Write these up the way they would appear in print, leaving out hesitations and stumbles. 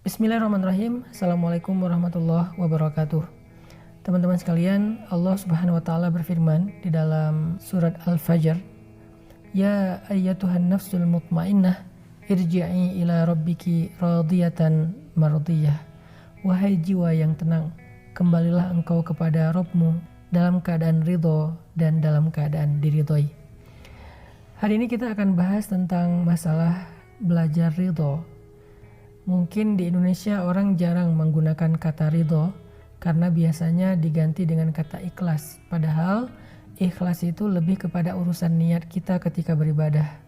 Bismillahirrahmanirrahim. Assalamualaikum warahmatullahi wabarakatuh. Teman-teman sekalian, Allah Subhanahu wa taala berfirman di dalam surat Al-Fajr, "Ya ayyatuhan nafsul mutmainnah, irji'i ila rabbiki radiyatan mardiyah." Wahai jiwa yang tenang, kembalilah engkau kepada Rabbmu dalam keadaan ridho dan dalam keadaan diridhoi. Hari ini kita akan bahas tentang masalah belajar ridho. Mungkin di Indonesia orang jarang menggunakan kata ridho karena biasanya diganti dengan kata ikhlas. Padahal ikhlas itu lebih kepada urusan niat kita ketika beribadah.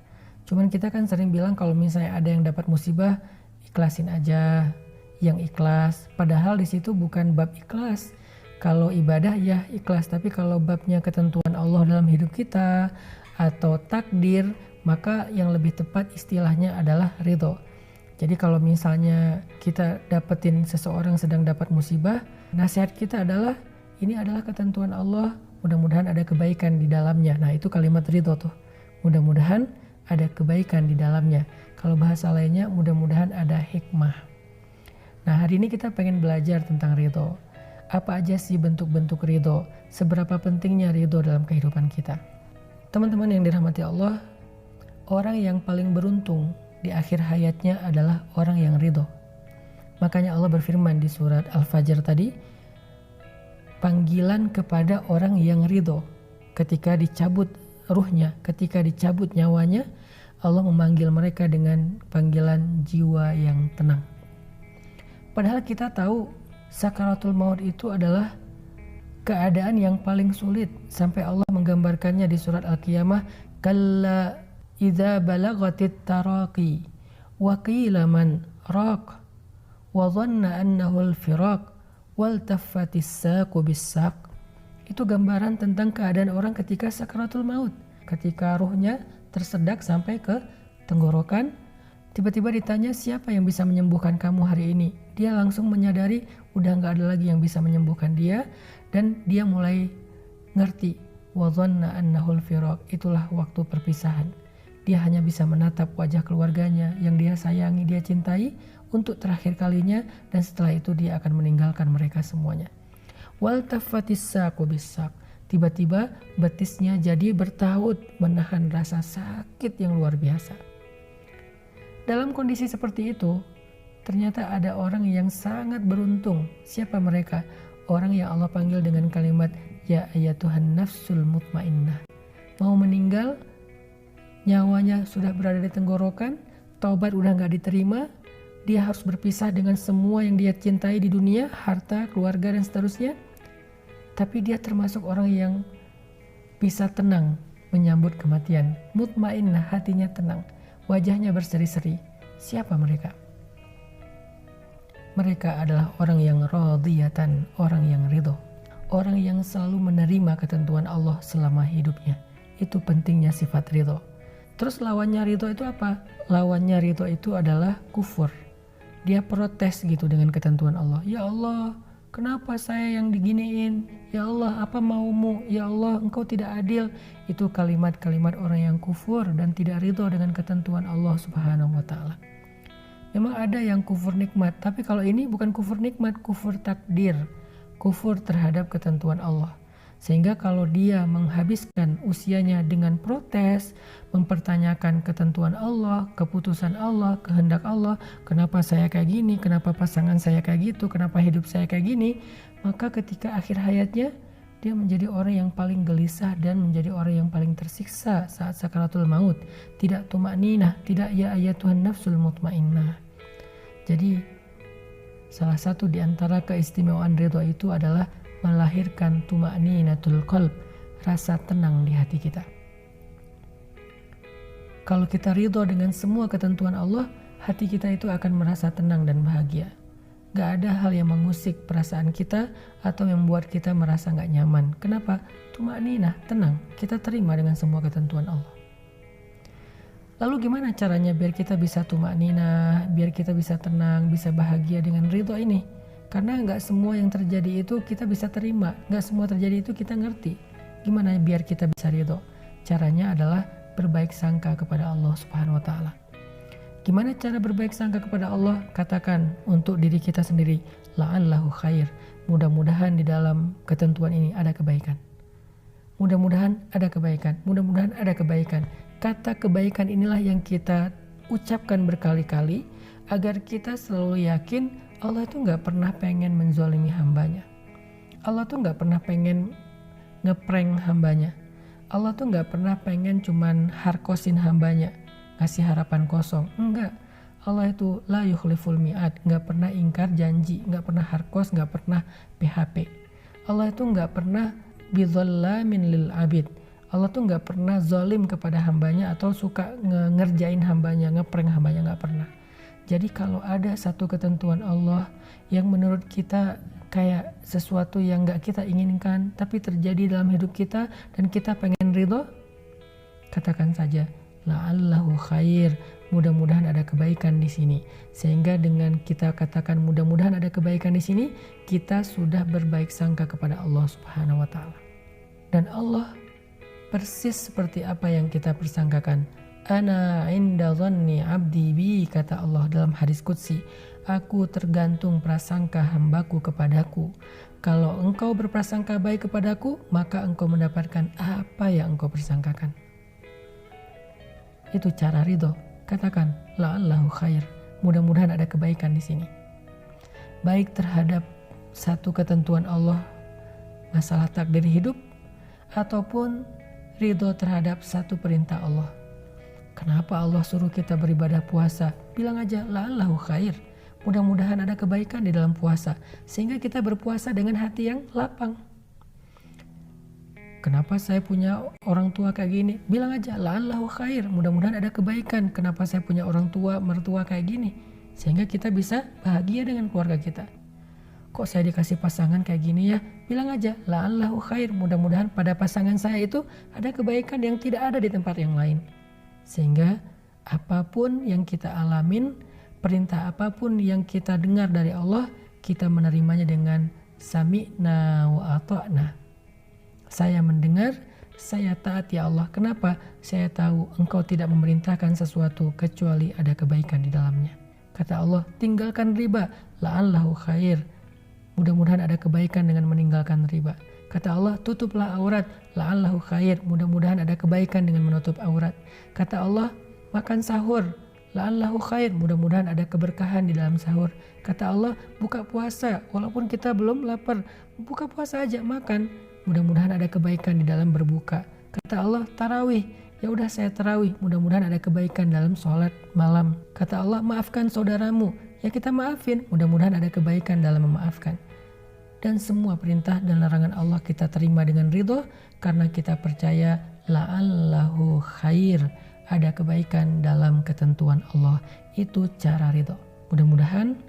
Cuman kita kan sering bilang kalau misalnya ada yang dapat musibah, ikhlasin aja yang ikhlas. Padahal di situ bukan bab ikhlas. Kalau ibadah ya ikhlas, tapi kalau babnya ketentuan Allah dalam hidup kita atau takdir, maka yang lebih tepat istilahnya adalah ridho. Jadi kalau misalnya kita dapetin seseorang sedang dapat musibah, nasihat kita adalah ini adalah ketentuan Allah, mudah-mudahan ada kebaikan di dalamnya. Nah itu kalimat ridho tuh, mudah-mudahan ada kebaikan di dalamnya. Kalau bahasa lainnya mudah-mudahan ada hikmah. Nah hari ini kita pengen belajar tentang ridho. Apa aja sih bentuk-bentuk ridho? Seberapa pentingnya ridho dalam kehidupan kita? Teman-teman yang dirahmati Allah, orang yang paling beruntung di akhir hayatnya adalah orang yang ridho. Makanya Allah berfirman di surat Al-Fajr tadi, panggilan kepada orang yang ridho. Ketika dicabut ruhnya, ketika dicabut nyawanya, Allah memanggil mereka dengan panggilan jiwa yang tenang. Padahal kita tahu sakaratul maut itu adalah keadaan yang paling sulit. Sampai Allah menggambarkannya di surat Al-Qiyamah, kalla idza balagatit taraqi wa qila man raq wa dhanna annahu al-firaq wal taffatis saqu bis-saq. Itu gambaran tentang keadaan orang ketika sakaratul maut, ketika ruhnya tersedak sampai ke tenggorokan. Tiba-tiba ditanya siapa yang bisa menyembuhkan kamu hari ini. Dia langsung menyadari udah gak ada lagi yang bisa menyembuhkan dia, dan dia mulai ngerti wa dhanna annahu al-firaq, itulah waktu perpisahan. Dia hanya bisa menatap wajah keluarganya yang dia sayangi, dia cintai untuk terakhir kalinya, dan setelah itu dia akan meninggalkan mereka semuanya. Wal taffatis saqu bis-saq, tiba-tiba betisnya jadi bertaut menahan rasa sakit yang luar biasa. Dalam kondisi seperti itu, ternyata ada orang yang sangat beruntung. Siapa mereka? Orang yang Allah panggil dengan kalimat ya ayyatuhan nafsul mutmainnah. Mau meninggal, nyawanya sudah berada di tenggorokan, taubat udah gak diterima, dia harus berpisah dengan semua yang dia cintai di dunia, harta, keluarga, dan seterusnya. Tapi dia termasuk orang yang bisa tenang menyambut kematian. Mutmainnah, hatinya tenang, wajahnya berseri-seri. Siapa mereka? Mereka adalah orang yang radiyatan, orang yang ridho, orang yang selalu menerima ketentuan Allah selama hidupnya. Itu pentingnya sifat ridho. Terus lawannya ridho itu apa? Lawannya ridho itu adalah kufur. Dia protes gitu dengan ketentuan Allah. Ya Allah, kenapa saya yang diginiin? Ya Allah, apa maumu? Ya Allah, engkau tidak adil. Itu kalimat-kalimat orang yang kufur dan tidak ridho dengan ketentuan Allah Subhanahu wa ta'ala. Memang ada yang kufur nikmat, tapi kalau ini bukan kufur nikmat, kufur takdir, kufur terhadap ketentuan Allah. Sehingga kalau dia menghabiskan usianya dengan protes, mempertanyakan ketentuan Allah, keputusan Allah, kehendak Allah, kenapa saya kayak gini, kenapa pasangan saya kayak gitu, kenapa hidup saya kayak gini, maka ketika akhir hayatnya dia menjadi orang yang paling gelisah dan menjadi orang yang paling tersiksa saat sakaratul maut. Tidak tumakninah, tidak ya ayyatuhan nafsul mutmainnah. Jadi salah satu di antara keistimewaan ridho itu adalah melahirkan tumakninatul qalb, rasa tenang di hati kita. Kalau kita ridho dengan semua ketentuan Allah, hati kita itu akan merasa tenang dan bahagia. Gak ada hal yang mengusik perasaan kita atau yang membuat kita merasa gak nyaman. Kenapa? Tumakninah, tenang, kita terima dengan semua ketentuan Allah. Lalu gimana caranya biar kita bisa tumakninah, biar kita bisa tenang, bisa bahagia dengan ridho ini? Karena gak semua yang terjadi itu kita bisa terima, gak semua terjadi itu kita ngerti. Gimana biar kita bisa ridho? Caranya adalah berbaik sangka kepada Allah Subhanahu wa ta'ala. Gimana cara berbaik sangka kepada Allah? Katakan untuk diri kita sendiri, la'allahu khair. Mudah-mudahan di dalam ketentuan ini ada kebaikan. Mudah-mudahan ada kebaikan. Mudah-mudahan ada kebaikan. Kata kebaikan inilah yang kita ucapkan berkali-kali agar kita selalu yakin Allah itu gak pernah pengen menzalimi hambanya. Allah tuh gak pernah pengen ngeprank hambanya. Allah tuh gak pernah pengen cuman harkosin hambanya, ngasih harapan kosong. Enggak. Allah itu la yukhliful mi'ad, gak pernah ingkar janji, gak pernah harkos, gak pernah PHP. Allah itu gak pernah bidzallamin lil abid. Allah tuh gak pernah zalim kepada hambanya atau suka ngerjain hambanya, ngeprank hambanya, gak pernah. Jadi kalau ada satu ketentuan Allah yang menurut kita kayak sesuatu yang gak kita inginkan tapi terjadi dalam hidup kita dan kita pengen ridho, katakan saja la'allahu khair, mudah-mudahan ada kebaikan di sini. Sehingga dengan kita katakan mudah-mudahan ada kebaikan di sini, kita sudah berbaik sangka kepada Allah Subhanahu wa taala. Dan Allah persis seperti apa yang kita persangkakan. Ana inda dhanni abdi bi, kata Allah dalam hadis qudsi, aku tergantung prasangka hambaku kepadaku. Kalau engkau berprasangka baik kepadaku, maka engkau mendapatkan apa yang engkau persangkakan. Itu cara ridho. Katakan la'allahu khair, mudah-mudahan ada kebaikan di sini. Baik terhadap satu ketentuan Allah, masalah takdir hidup, ataupun ridho terhadap satu perintah Allah. Kenapa Allah suruh kita beribadah puasa? Bilang aja la'allahu khair, mudah-mudahan ada kebaikan di dalam puasa, sehingga kita berpuasa dengan hati yang lapang. Kenapa saya punya orang tua kayak gini? Bilang aja la'allahu khair, mudah-mudahan ada kebaikan. Kenapa saya punya orang tua, mertua kayak gini? Sehingga kita bisa bahagia dengan keluarga kita. Kok saya dikasih pasangan kayak gini ya? Bilang aja la'allahu khair, mudah-mudahan pada pasangan saya itu ada kebaikan yang tidak ada di tempat yang lain. Sehingga apapun yang kita alamin, perintah apapun yang kita dengar dari Allah, kita menerimanya dengan sami'na wa ata'na. Saya mendengar, saya taat ya Allah. Kenapa? Saya tahu engkau tidak memerintahkan sesuatu kecuali ada kebaikan di dalamnya. Kata Allah, tinggalkan riba, la'allahu khair, mudah-mudahan ada kebaikan dengan meninggalkan riba. Kata Allah, tutuplah aurat, la'allahu khair, mudah-mudahan ada kebaikan dengan menutup aurat. Kata Allah, makan sahur, la'allahu khair, mudah-mudahan ada keberkahan di dalam sahur. Kata Allah, buka puasa, walaupun kita belum lapar, buka puasa aja, makan, mudah-mudahan ada kebaikan di dalam berbuka. Kata Allah, tarawih, ya udah saya tarawih, mudah-mudahan ada kebaikan dalam sholat malam. Kata Allah, maafkan saudaramu, ya kita maafin, mudah-mudahan ada kebaikan dalam memaafkan. Dan semua perintah dan larangan Allah kita terima dengan ridho, karena kita percaya la'allahu khair, ada kebaikan dalam ketentuan Allah. Itu cara ridho. Mudah-mudahan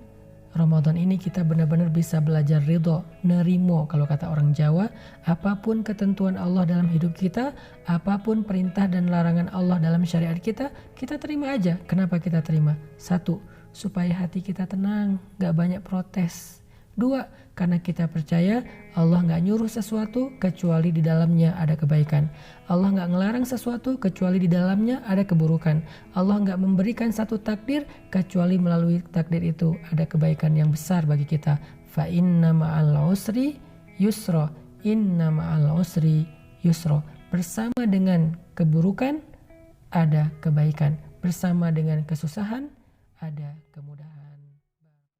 Ramadan ini kita benar-benar bisa belajar ridho, nerimo kalau kata orang Jawa, apapun ketentuan Allah dalam hidup kita, apapun perintah dan larangan Allah dalam syariat kita, kita terima aja. Kenapa kita terima? 1, supaya hati kita tenang, gak banyak protes. 2, karena kita percaya Allah gak nyuruh sesuatu kecuali di dalamnya ada kebaikan. Allah gak ngelarang sesuatu kecuali di dalamnya ada keburukan. Allah gak memberikan satu takdir kecuali melalui takdir itu ada kebaikan yang besar bagi kita. Fa inna ma'al usri yusra, inna ma'al usri yusra. Bersama dengan keburukan ada kebaikan, bersama dengan kesusahan ada kemudahan.